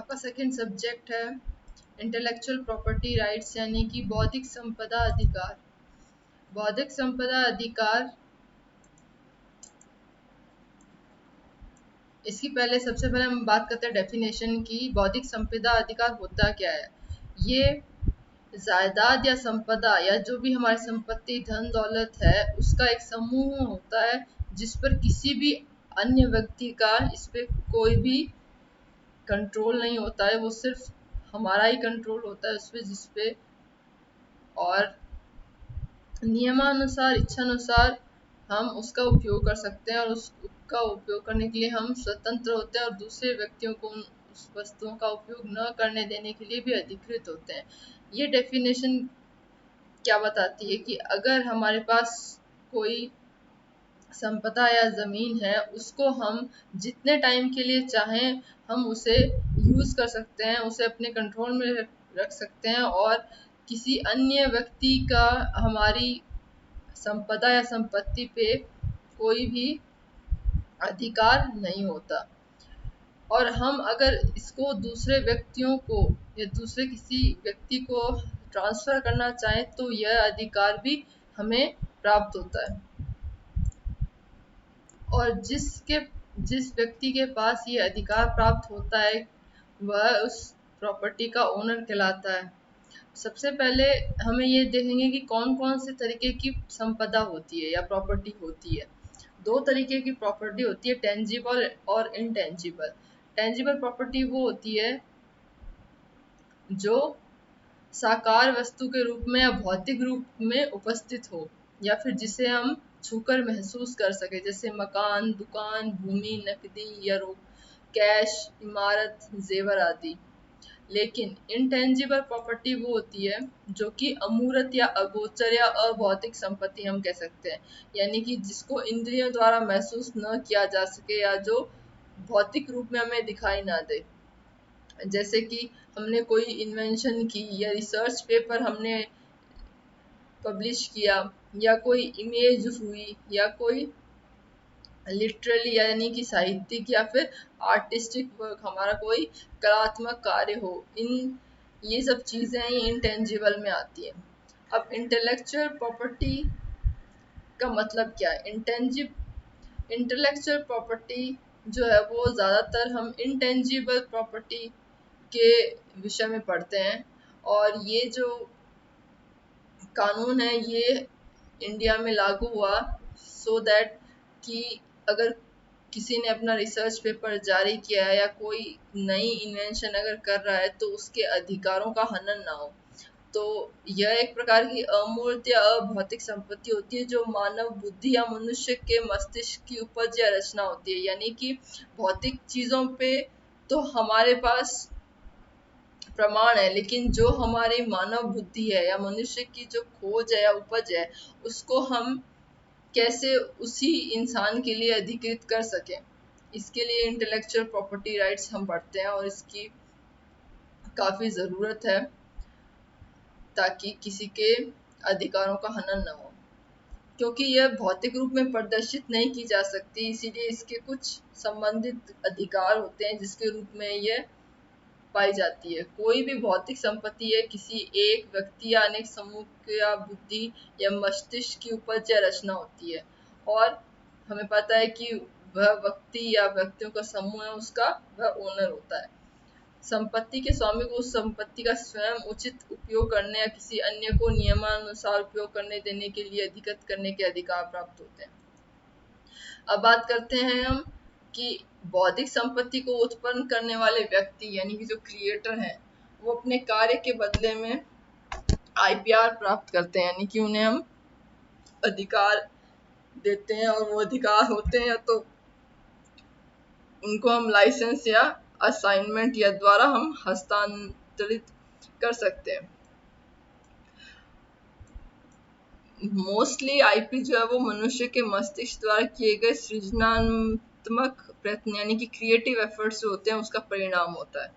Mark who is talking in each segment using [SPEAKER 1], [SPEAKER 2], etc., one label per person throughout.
[SPEAKER 1] आपका second subject है intellectual property rights यानी कि बौद्धिक संपदा अधिकार। बौद्धिक संपदा अधिकार, इसकी पहले सबसे पहले हम बात करते हैं डेफिनेशन की। बौद्धिक संपदा अधिकार होता क्या है? ये जायदाद या संपदा या जो भी हमारी संपत्ति धन दौलत है उसका एक समूह होता है जिस पर किसी भी अन्य व्यक्ति का इस पे कोई भी कंट्रोल नहीं होता है। वो सिर्फ हमारा ही कंट्रोल होता है उस पे, जिस पे और नियमानुसार इच्छानुसार हम उसका उपयोग कर सकते हैं और उसका उपयोग करने के लिए हम स्वतंत्र होते हैं और दूसरे व्यक्तियों को उस वस्तुओं का उपयोग न करने देने के लिए भी अधिकृत होते हैं। ये डेफिनेशन क्या बताती है कि अगर हमारे पास कोई संपदा या ज़मीन है उसको हम जितने टाइम के लिए चाहें हम उसे यूज़ कर सकते हैं, उसे अपने कंट्रोल में रख सकते हैं और किसी अन्य व्यक्ति का हमारी संपदा या संपत्ति पे कोई भी अधिकार नहीं होता। और हम अगर इसको दूसरे व्यक्तियों को या दूसरे किसी व्यक्ति को ट्रांसफ़र करना चाहें तो यह अधिकार भी हमें प्राप्त होता है। और जिस व्यक्ति के पास ये अधिकार प्राप्त होता है वह उस प्रॉपर्टी का ओनर कहलाता है। सबसे पहले हमें ये देखेंगे कि कौन कौन से तरीके की संपदा होती है या प्रॉपर्टी होती है। दो तरीके की प्रॉपर्टी होती है, टेंजिबल और इनटेंजिबल। टेंजिबल प्रॉपर्टी वो होती है जो साकार वस्तु के रूप में या भौतिक रूप में उपस्थित हो या फिर जिसे हम छूकर महसूस कर सके, जैसे मकान, दुकान, भूमि, नकदी या कैश, इमारत, जेवर आदि। लेकिन इनटेंजिबल प्रॉपर्टी वो होती है जो कि अमूर्त या अगोचर या अभौतिक संपत्ति हम कह सकते हैं, यानी कि जिसको इंद्रियों द्वारा महसूस न किया जा सके या जो भौतिक रूप में हमें दिखाई ना दे। जैसे कि हमने कोई इन्वेंशन की या रिसर्च पेपर हमने पब्लिश किया या कोई इमेज हुई या कोई लिटरेली यानी कि साहित्यिक या फिर आर्टिस्टिक वर्क, हमारा कोई कलात्मक कार्य हो, ये सब चीज़ें ही इंटेंजिबल में आती हैं। अब इंटेलेक्चुअल प्रॉपर्टी का मतलब क्या है? इंटेलेक्चुअल प्रॉपर्टी जो है वो ज़्यादातर हम इंटेंजिबल प्रॉपर्टी के विषय में पढ़ते हैं और ये जो कानून है ये इंडिया में लागू हुआ सो दैट कि अगर किसी ने अपना रिसर्च पेपर जारी किया है या कोई नई इन्वेंशन अगर कर रहा है तो उसके अधिकारों का हनन ना हो। तो यह एक प्रकार की अमूर्त या अभौतिक संपत्ति होती है जो मानव बुद्धि या मनुष्य के मस्तिष्क की उपज या रचना होती है। यानी कि भौतिक चीज़ों पे तो हमारे पास प्रमाण है, लेकिन जो हमारी मानव बुद्धि है या मनुष्य की जो खोज है या उपज है उसको हम कैसे उसी इंसान के लिए अधिकृत कर सकें, इसके लिए इंटेलेक्चुअल प्रॉपर्टी राइट्स हम पढ़ते हैं और इसकी काफ़ी ज़रूरत है ताकि किसी के अधिकारों का हनन न हो। क्योंकि यह भौतिक रूप में प्रदर्शित नहीं की जा सकती, इसीलिए इसके कुछ संबंधित अधिकार होते हैं जिसके रूप में यह पाई जाती है। कोई भी भौतिक संपत्ति है किसी एक व्यक्ति या अनेक समूह या बुद्धि या मस्तिष्क की उपज या रचना होती है और हमें पता है कि वह व्यक्ति या व्यक्तियों का समूह है उसका वह ओनर होता है। संपत्ति के स्वामी को उस संपत्ति का स्वयं उचित उपयोग करने या किसी अन्य को नियमानुसार उपयोग करने देने के लिए अधिकृत करने के अधिकार प्राप्त होते हैं। अब बात करते हैं हम कि बौद्धिक संपत्ति को उत्पन्न करने वाले व्यक्ति यानी कि जो क्रिएटर हैं वो अपने कार्य के बदले में आईपीआर प्राप्त करते हैं, यानी कि उन्हें हम अधिकार देते हैं और वो अधिकार होते हैं तो उनको हम लाइसेंस या असाइनमेंट या द्वारा हम हस्तांतरित कर सकते हैं। मोस्टली आईपी जो है वो मनुष्य के मस्तिष्क द्वारा किए गए सृजनात्मक प्रयत्न यानी कि क्रिएटिव एफर्ट्स जो होते हैं उसका परिणाम होता है।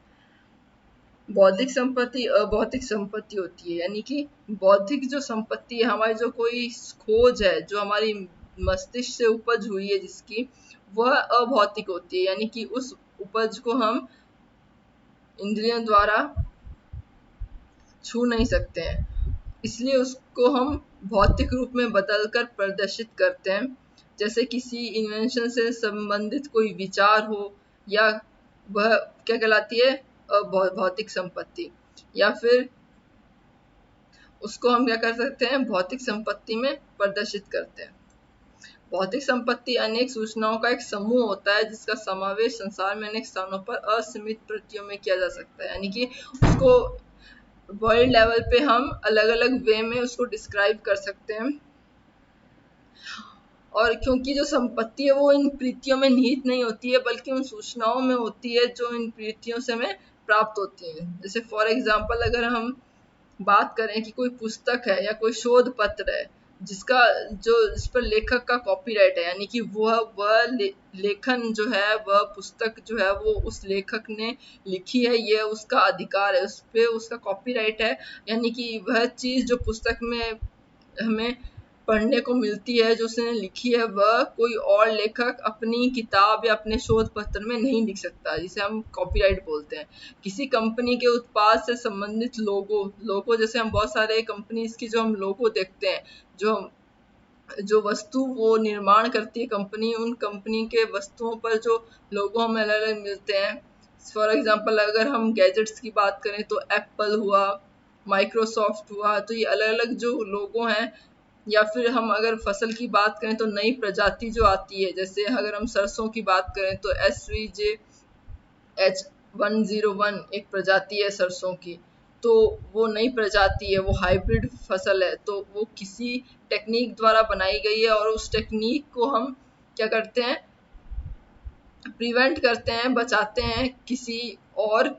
[SPEAKER 1] बौद्धिक संपत्ति अभौतिक संपत्ति होती है, यानी कि बौद्धिक जो संपत्ति है हमारी जो कोई खोज है जो हमारी मस्तिष्क से उपज हुई है जिसकी, वह अभौतिक होती है, यानी कि उस उपज को हम इंद्रियों द्वारा छू नहीं सकते हैं, इसलिए उसको हम भौतिक रूप में बदलकर प्रदर्शित करते हैं। जैसे किसी इन्वेंशन से संबंधित कोई विचार हो, या वह क्या कहलाती है, भौतिक संपत्ति, या फिर उसको हम क्या कर सकते हैं, भौतिक संपत्ति में प्रदर्शित करते हैं। भौतिक संपत्ति अनेक सूचनाओं का एक समूह होता है जिसका समावेश संसार में अनेक स्थानों पर असीमित प्रतियों में किया जा सकता है। यानी कि उसको वर्ल्ड लेवल पे हम अलग अलग वे में उसको डिस्क्राइब कर सकते हैं। और क्योंकि जो संपत्ति है वो इन प्रीतियों में निहित नहीं होती है, बल्कि उन सूचनाओं में होती है जो इन प्रीतियों से हमें प्राप्त होती हैं। जैसे फॉर एग्जाम्पल अगर हम बात करें कि कोई पुस्तक है या कोई शोध पत्र है जिसका जो जिस पर लेखक का कॉपीराइट है, यानी कि लेखन जो है, वह पुस्तक जो है वो उस लेखक ने लिखी है, ये उसका अधिकार है, उस पे उसका कॉपीराइट है। यानी कि वह चीज जो पुस्तक में हमें पढ़ने को मिलती है, जो उसने लिखी है, वह कोई और लेखक अपनी किताब या अपने शोध पत्र में नहीं लिख सकता, जिसे हम कॉपीराइट बोलते हैं। किसी कंपनी के उत्पाद से संबंधित लोगो लोगो जैसे हम बहुत सारे कंपनीज की जो हम लोगो देखते हैं, जो जो वस्तु वो निर्माण करती है कंपनी, उन कंपनी के वस्तुओं पर जो लोगो हमें अलग अलग मिलते हैं। फॉर एग्जाम्पल अगर हम गैजेट्स की बात करें तो एप्पल हुआ, माइक्रोसॉफ्ट हुआ, तो ये अलग अलग जो लोगो हैं। या फिर हम अगर फसल की बात करें तो नई प्रजाति जो आती है, जैसे अगर हम सरसों की बात करें तो SVJ H101 एक प्रजाति है सरसों की, तो वो नई प्रजाति है, वो हाइब्रिड फसल है, तो वो किसी टेक्निक द्वारा बनाई गई है, और उस टेक्निक को हम क्या करते हैं, प्रिवेंट करते हैं, बचाते हैं किसी और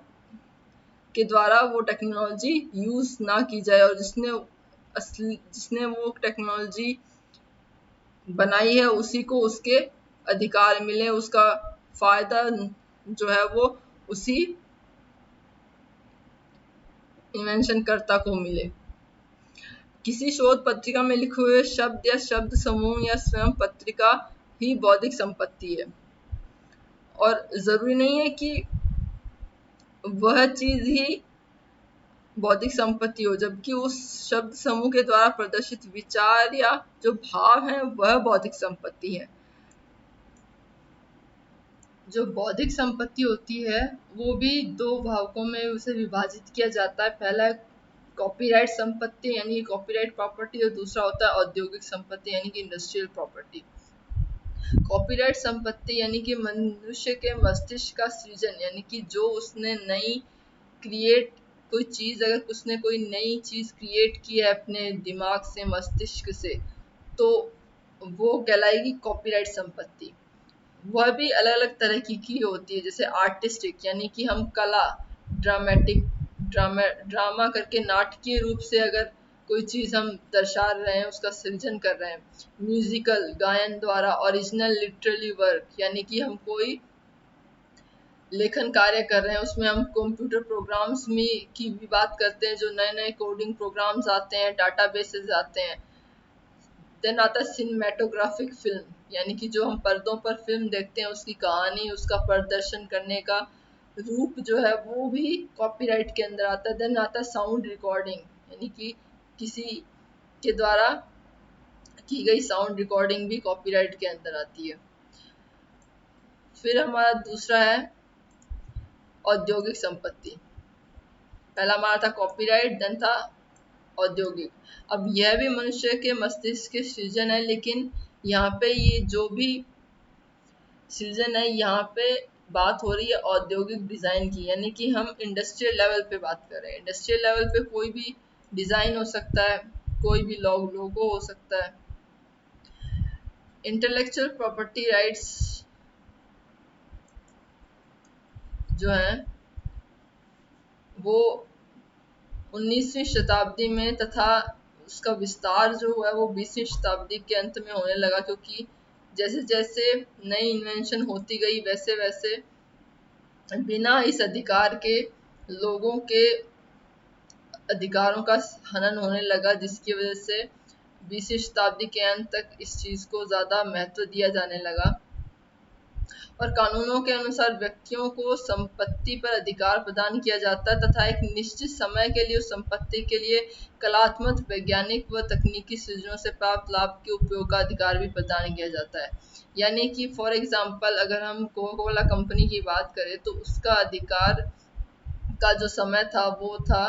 [SPEAKER 1] के द्वारा वो टेक्नोलॉजी यूज ना की जाए, और जिसने वो टेक्नोलॉजी बनाई है उसी को उसके अधिकार मिले, उसका फायदा जो है वो उसी इन्वेंशन कर्ता को मिले। किसी शोध पत्रिका में लिखे हुए शब्द या शब्द समूह या स्वयं पत्रिका ही बौद्धिक संपत्ति है, और जरूरी नहीं है कि वह चीज ही बौद्धिक संपत्ति हो, जबकि उस शब्द समूह के द्वारा प्रदर्शित विचार या जो भाव है वह बौद्धिक संपत्ति है। जो बौद्धिक संपत्ति होती है वो भी दो भागों में उसे विभाजित किया जाता है। पहला है कॉपीराइट संपत्ति यानी कि कॉपीराइट प्रॉपर्टी, और दूसरा होता है औद्योगिक संपत्ति यानी कि इंडस्ट्रियल प्रॉपर्टी। कॉपीराइट संपत्ति यानी कि मनुष्य के मस्तिष्क का सृजन, यानी कि जो उसने नई क्रिएट कोई चीज, अगर उसने कोई नई चीज क्रिएट की है अपने दिमाग से, मस्तिष्क से, तो वो कहलाएगी कॉपीराइट संपत्ति। वह भी अलग अलग तरह की होती है, जैसे आर्टिस्टिक यानी कि हम कला, ड्रामेटिक ड्रामा करके नाटकीय रूप से अगर कोई चीज हम दर्शा रहे हैं, उसका सृजन कर रहे हैं। म्यूजिकल गायन द्वारा, ओरिजिनल लिटरेरी वर्क यानी कि हम कोई लेखन कार्य कर रहे हैं, उसमें हम कंप्यूटर प्रोग्राम्स में की भी बात करते हैं, जो नए नए कोडिंग प्रोग्राम्स आते हैं, डाटाबेसेस आते हैं। देन आता है सिनेमेटोग्राफिक फिल्म, यानी कि जो हम पर्दों पर फिल्म देखते हैं, उसकी कहानी, उसका प्रदर्शन करने का रूप जो है वो भी कॉपीराइट के अंदर आता है। देन आता है साउंड रिकॉर्डिंग, यानी कि किसी के द्वारा की गई साउंड रिकॉर्डिंग भी कॉपीराइट के अंदर आती है। फिर हमारा दूसरा है औद्योगिक संपत्ति। पहला हमारा था कॉपीराइट, देन था औद्योगिक। अब यह भी मनुष्य के मस्तिष्क के सृजन है, लेकिन यहाँ पे ये जो भी सृजन है, यहाँ पे बात हो रही है औद्योगिक डिजाइन की, यानी कि हम इंडस्ट्रियल लेवल पे बात कर रहे हैं। इंडस्ट्रियल लेवल पे कोई भी डिजाइन हो सकता है, कोई भी लोगो हो सकता है। इंटेलेक्चुअल प्रॉपर्टी राइट्स जो है वो 19वीं शताब्दी में, तथा उसका विस्तार जो हुआ है वो 20वीं शताब्दी के अंत में होने लगा, क्योंकि जैसे जैसे नई इन्वेंशन होती गई वैसे वैसे बिना इस अधिकार के लोगों के अधिकारों का हनन होने लगा, जिसकी वजह से 20वीं शताब्दी के अंत तक इस चीज को ज्यादा महत्व दिया जाने लगा। और कानूनों के अनुसार व्यक्तियों को संपत्ति पर अधिकार प्रदान किया जाता है तथा एक निश्चित समय के लिए उस संपत्ति के लिए कलात्मक, वैज्ञानिक व तकनीकी सृजनों से प्राप्त लाभ के उपयोग का अधिकार भी प्रदान किया जाता है। यानी कि फॉर एग्जाम्पल अगर हम कोका कोला कंपनी की बात करें तो उसका अधिकार का जो समय था वो था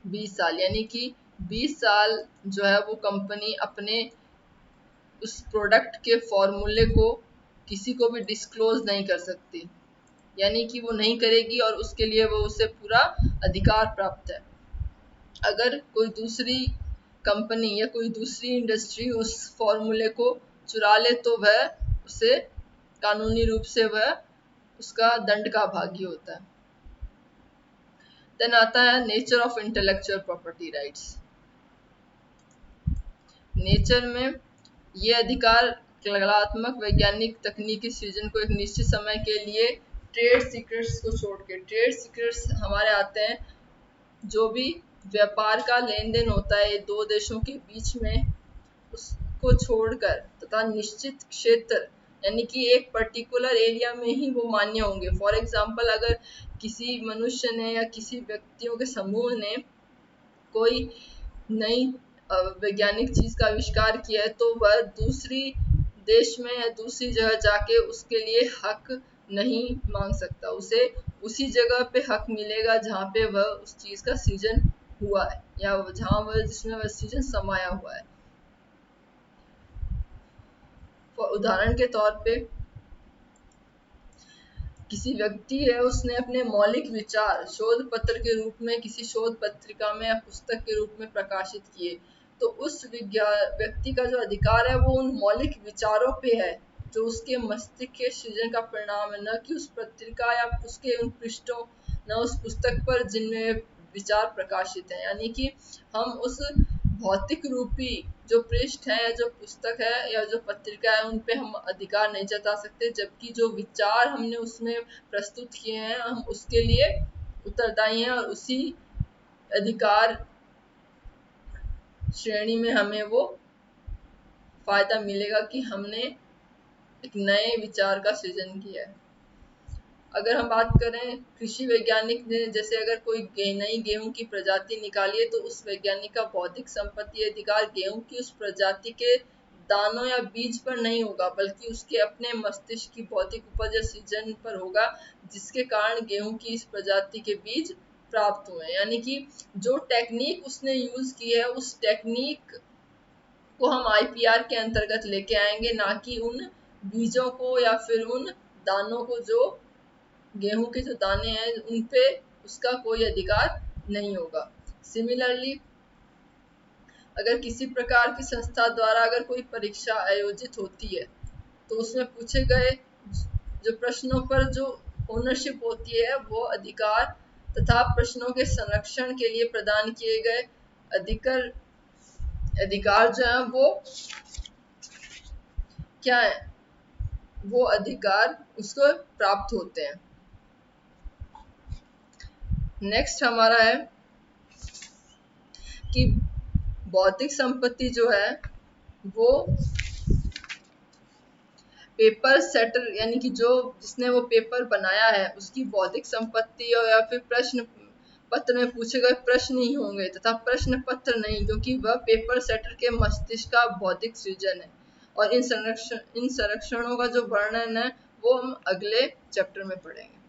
[SPEAKER 1] 20 साल, यानी कि 20 साल जो है वो कंपनी अपने उस प्रोडक्ट के फॉर्मूले को किसी को भी डिस्क्लोज नहीं कर सकती, यानी कि वो नहीं करेगी और उसके लिए वो उसे पूरा अधिकार प्राप्त है। अगर कोई दूसरी कंपनी या कोई दूसरी इंडस्ट्री उस फॉर्मूले को चुरा ले तो वह उसे कानूनी रूप से वह उसका दंड का भागी होता है। देन आता है nature of intellectual property rights. Nature में ये अधिकार कलात्मक, वैज्ञानिक, तकनीकी सृजन को एक निश्चित समय के लिए ट्रेड सीक्रेट्स को छोड़ के, ट्रेड सीक्रेट्स हमारे आते हैं जो भी व्यापार का लेन देन होता है दो देशों के बीच में, उसको छोड़कर तथा निश्चित क्षेत्र यानी कि एक पर्टिकुलर एरिया में ही वो मान्य होंगे। फॉर एग्जाम्पल अगर किसी मनुष्य ने या किसी व्यक्तियों के समूह ने कोई नई वैज्ञानिक चीज का आविष्कार किया है तो वह दूसरी देश में या दूसरी जगह जाके उसके लिए हक नहीं मांग सकता, उसे उसी जगह पे हक मिलेगा जहाँ पे वह उस चीज का सृजन हुआ है या जहाँ वह जिसमें वह सृजन समाया हुआ है। उदाहरण के तौर पे किसी व्यक्ति है उसने अपने मौलिक विचार शोध पत्र के रूप में किसी शोध पत्रिका में या पुस्तक के रूप में प्रकाशित किए, तो उस व्यक्ति का जो अधिकार है वो उन मौलिक विचारों पे है जो उसके मस्तिष्क के सृजन का परिणाम है, न कि उस पत्रिका या उसके उन पृष्ठों, न उस पुस्तक पर जिनमें विचार प्रकाशित है। यानी कि हम उस भौतिक रूपी जो पृष्ठ है या जो पुस्तक है या जो पत्रिका है उन पे हम अधिकार नहीं जता सकते, जबकि जो विचार हमने उसमें प्रस्तुत किए हैं हम उसके लिए उत्तरदायी हैं और उसी अधिकार श्रेणी में हमें वो फायदा मिलेगा कि हमने एक नए विचार का सृजन किया है। अगर हम बात करें कृषि वैज्ञानिक ने जैसे अगर कोई नई गेहूं की प्रजाति निकाली है तो उस वैज्ञानिक का बौद्धिक संपत्ति अधिकार गेहूं की उस प्रजाति के दानों या बीज पर नहीं होगा बल्कि उसके अपने मस्तिष्क की बौद्धिक उपज या सृजन पर होगा, जिसके कारण गेहूं की इस प्रजाति के बीज प्राप्त हुए। यानी कि जो टेक्निक उसने यूज की है उस टेक्निक को हम आईपीआर के अंतर्गत लेके आएंगे, ना कि उन बीजों को या फिर उन दानों को, जो गेहूं के जो दाने हैं उन पे उसका कोई अधिकार नहीं होगा। सिमिलरली अगर किसी प्रकार की संस्था द्वारा अगर कोई परीक्षा आयोजित होती है तो उसमें पूछे गए जो प्रश्नों पर जो ओनरशिप होती है वो अधिकार तथा प्रश्नों के संरक्षण के लिए प्रदान किए गए अधिकार जो है वो क्या है, वो अधिकार उसको प्राप्त होते हैं। नेक्स्ट हमारा है कि बौद्धिक संपत्ति जो है वो पेपर सेटर यानी कि जो जिसने वो पेपर बनाया है उसकी बौद्धिक संपत्ति या फिर प्रश्न पत्र में पूछे गए प्रश्न ही होंगे तथा प्रश्न पत्र नहीं, क्योंकि वह पेपर सेटर के मस्तिष्क का बौद्धिक सृजन है। और इन संरक्षणों का जो वर्णन है वो हम अगले चैप्टर में पढ़ेंगे।